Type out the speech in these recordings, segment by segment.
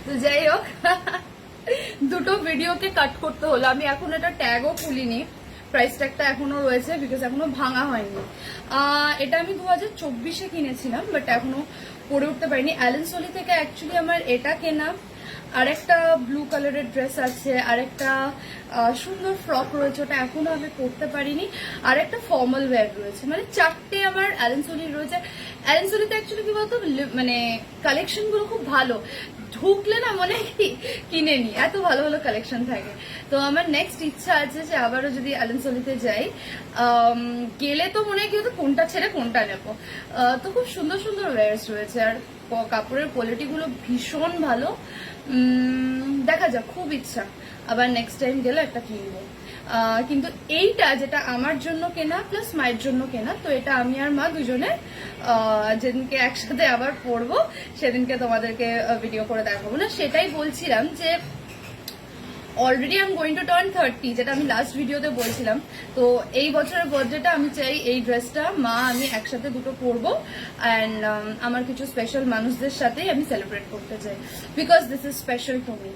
তো যাই হোক, দুটো ভিডিওকে কাট করতে হলো। আমি এখন এটা ট্যাগও খুলিনি, প্রাইস ট্যাগটা এখনো রয়েছে বিকজ এখনো ভাঙা হয়নি। এটা আমি 2024-এ কিনেছিলাম, বাট এখনো পরে উঠতে পারিনি। অ্যালেন সলি থেকে অ্যাকচুয়ালি আমার এটা কেনা, আরেকটা ব্লু কালারের ড্রেস আছে, আরেকটা সুন্দর ফ্রক রয়েছে, ওটা এখনো আমি পরতে পারিনি, আর একটা ফর্মাল ওয়্যার রয়েছে। মানে চারটে আমার অ্যালেন সলির রয়েছে। অ্যালেন সলিতে অ্যাকচুয়ালি কি বলতো, মানে কালেকশন গুলো খুব ভালো, ঢুকলে না মনে কি কিনে নি, এত ভালো ভালো কালেকশন থাকে। তো আমার নেক্সট ইচ্ছা আছে যে আবারও যদি অ্যালেন সলিতে যাই, গেলে তো মনে হয় কি হতো কোনটা ছেড়ে কোনটা নেবো। তো খুব সুন্দর সুন্দর ওয়্যার্স রয়েছে, আর কাপড়ের কোয়ালিটি গুলো ভীষণ ভালো। দেখা যাক, খুব ইচ্ছা আবার নেক্সট টাইম গেলে একটা কিনবো। কিন্তু এইটা যেটা আমার জন্য কেনা প্লাস মায়ের জন্য কেনা, তো এটা আমি আর মা দুজনে যেদিনকে একসাথে আবার পরবো সেদিনকে তোমাদেরকে ভিডিও করে দেখাবো না। সেটাই বলছিলাম যে already I am going to turn 30, যেটা আমি লাস্ট ভিডিওতে বলছিলাম। তো এই বছরের বার্থডেটা আমি চাই এই ড্রেসটা মা আমি একসাথে দুটো পরবো, অ্যান্ড আমার কিছু স্পেশাল মানুষদের সাথেই আমি সেলিব্রেট করতে চাই, because this is special to me,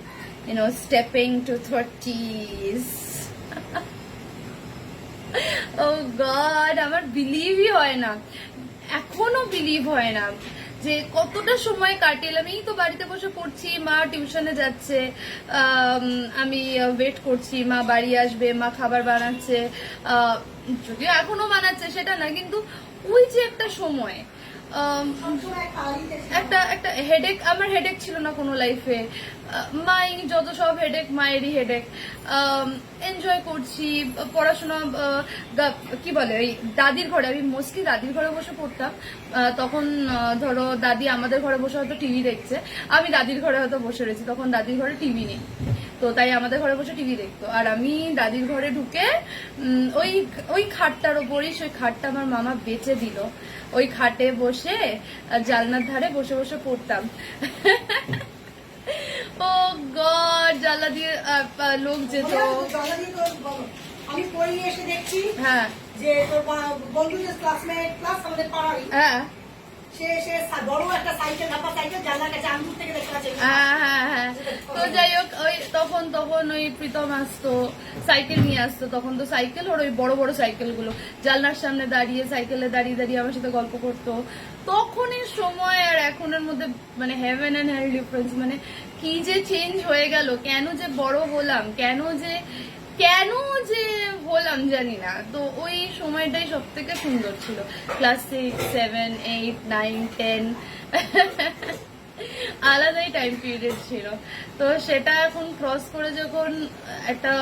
you know, stepping to 30s। Oh god, আমার বিলিভই হয় না, এখনো বিলিভ হয় না যে কতটা সময় কাটেলাম। এই তো বাড়িতে বসে পড়ছি, মা টিউশনে যাচ্ছে, আমি ওয়েট করছি মা বাড়ি আসবে, মা খাবার বানাচ্ছে, যদিও এখনো বানাচ্ছে সেটা না, কিন্তু ওই যে একটা সময়, একটা একটা হেডেক, আমার হেডেক ছিল না কোনো লাইফে। মাই যত সব হেডেক, মায়েরই হেডেক। এনজয় করছি, পড়াশোনা কি বলে ওই দাদির ঘরে, আমি মোস্টলি দাদির ঘরে বসে পড়তাম। তখন ধরো দাদি আমাদের ঘরে বসে হয়তো টিভি দেখছে, আমি দাদির ঘরে হয়তো বসে রয়েছি, তখন দাদির ঘরে টিভি নেই, তো তাই আমাদের ঘরে বসে টিভি দেখতো। আর আমি দাদির ঘরে ঢুকে ওই ওই খাটটার ওপরই, সেই খাটটা আমার মামা বেচে দিল, ওই খাটে বসে জানলার ধারে বসে বসে পড়তাম। ও গড, জানলা দিয়ে লোক যেত। আমি পড়ি এসে দেখছি হ্যাঁ যে তোর বন্ধু যে ক্লাসমেট ক্লাস আমাদের পাড়ারই, হ্যাঁ সে বড় একটা সাইকেল, ধাপা সাইকেল, জানলার কাছে আমি দূর থেকে দেখতে পাচ্ছি। হ্যাঁ। তো যাই হোক, ওই তখন ওই প্রীতম আসতো, সাইকেল নিয়ে আসতো, তখন তো সাইকেল, ওর ওই বড় বড় সাইকেল গুলো জানলার সামনে দাঁড়িয়ে, সাইকেলে দাঁড়িয়ে দাঁড়িয়ে আমার সাথে গল্প করতো। তখনের সময় আর এখনের মধ্যে মানে হেভেন অ্যান্ড হেল ডিফারেন্স। মানে কি যে চেঞ্জ হয়ে গেল, কেন যে বড় হলাম, কেন যে হলাম জানি না। তো ওই সময়টাই সব থেকে সুন্দর ছিল, ক্লাস 6, 7, 8, 9, 10 আলাদাই টাইম পিরিয়ড ছিল। তো সেটা এখন ক্রস করে যখন একটা,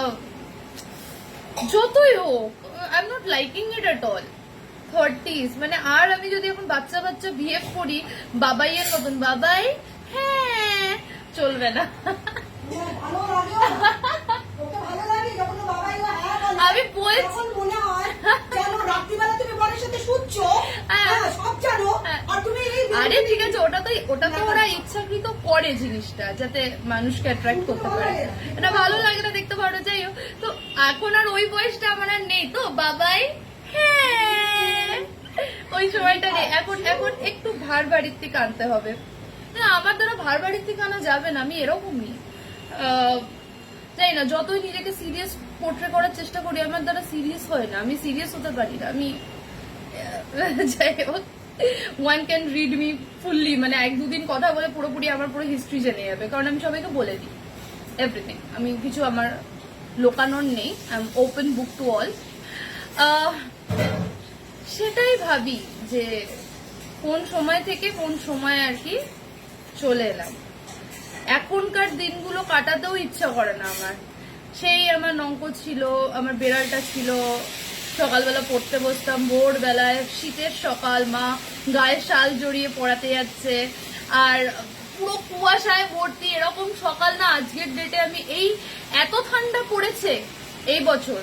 যতই হোক I am not liking it at all 30s, মানে আর আমি যদি এখন বাচ্চা বাচ্চা বিহেভ করি বাবাইয়ের মতন, বাবাই হ্যাঁ চলবে না। আমি বলছি মনে হয় যেন রাত্রিবেলা তুমি বরের সাথে শুচ্ছ, সব জানো, আর তুমি আরে ঠিক আছে, ওটা তো ওরা ইচ্ছাকৃত করে জিনিসটা, যাতে মানুষকে অ্যাট্রাক্ট করতে পারে, এটা ভালো লাগে না দেখতে পারো। যাই হোক, তো এখন আর ওই বয়সটা আমার আর নেই, তো বাবাই হ্যাঁ ওই সময়টা নেই। এখন একটু ভার বাড়ির থেকে আনতে হবে। না, আমার দ্বারা ভার বাড়ির থেকে আনা যাবে না, আমি এরকমই জানি না, যতই নিজেকে সিরিয়াস পোর্ট্রে করার চেষ্টা করি আমার দ্বারা সিরিয়াস হয় না, আমি সিরিয়াস হতে পারি না। আমি যাই হোক, one can read me fully, মানে 1-2 দিন কথা বলে পুরোপুরি আমার পুরো হিস্ট্রি জেনে যাবে, কারণ আমি সবাইকে বলে দিই এভরিথিং। আমি কিছু আমার লোকানোর নেই, I am open book to all. সেটাই ভাবি যে কোন সময় থেকে কোন সময় আর কি চলে এলাম। এখনকার দিনগুলো কাটাতেও ইচ্ছা করে না আমার। সেই আমার নঙ্ক ছিল, আমার বেড়ালটা ছিল, সকালবেলা পড়তে বসতাম ভোরবেলায়, শীতের সকাল, মা গায়ে শাল জড়িয়ে পড়াতে যাচ্ছে, আর পুরো কুয়াশায় ভর্তি, এরকম সকাল না আজকের ডেটে আমি এই এত ঠান্ডা পড়েছে এই বছর,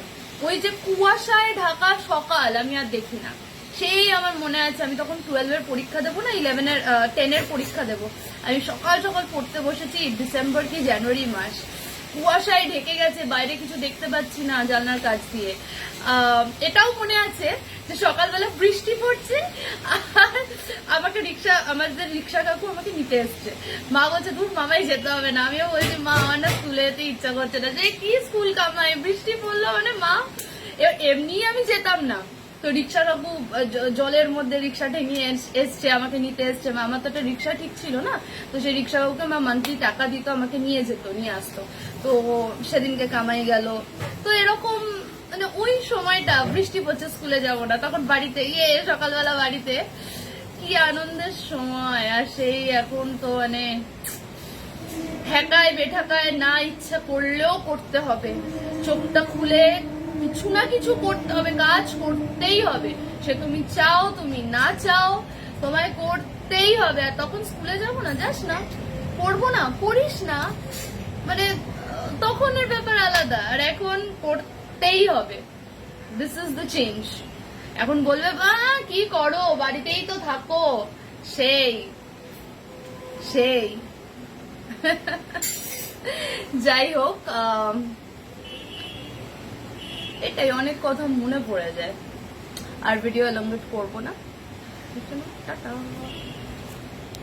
ওই যে কুয়াশায় ঢাকা সকাল আমি আর দেখি না। সেই আমার মনে আছে, আমি তখন 12-এর পরীক্ষা দেবো না, 10-এর পরীক্ষা দেবো, আমি সকাল সকাল পড়তে বসেছি, ডিসেম্বর কি জানুয়ারি মাস, কুয়াশায় ঢেকে গেছে, বাইরে কিছু দেখতে পাচ্ছি না জানলার কাছ দিয়ে। এটাও মনে আছে যে সকালবেলা বৃষ্টি পড়ছে আর আমাকে আমাদের রিক্সা কাকু আমাকে নিতে এসছে। মা বলছে দূর মামাই যেতে হবে না। আমিও বলছি মা আমার না স্কুলে যেতে ইচ্ছা করছে না। যে কি স্কুল কামাই, বৃষ্টি পড়লো মানে মা। এমনি আমি যেতাম না, তো রিক্সা কাকু জলের মধ্যে রিক্সাটা নিয়ে এসছে, আমাকে নিতে এসছে। আমার তো একটা রিক্সা ঠিক ছিল না, তো সেই রিক্সা কাকুকে মা মান্থলি টাকা দিত, আমাকে নিয়ে যেত, নিয়ে আসতো। তো সেদিনকে কামাই গেল। তো এরকম মানে ওই সময়টা বৃষ্টি পড়ছে, স্কুলে যাব না, তখন বাড়িতে সকালবেলা বাড়িতে কি আনন্দের সময়। আর সেই এখন তো মানে ঠেকায় বেঠাকায় না ইচ্ছা করলেও করতে হবে, চোখটা খুলে কিছু না কিছু করতে হবে, কাজ করতেই হবে। সে তুমি চাও তুমি না চাও, তোমায় করতেই হবে। আর তখন স্কুলে যাবো না, যাস না, পড়বো না, পড়িস না, মানে তখনের ব্যাপার আলাদা। আর এখন করতেই হবে। This is the change. এখন বলবে বা কি করো, বাড়িতেই তো থাকো, সেই সেই যাই হোক, এটাই, অনেক কথা মনে পড়ে যায়। আর ভিডিও এলংগেট করবো না। টাটা।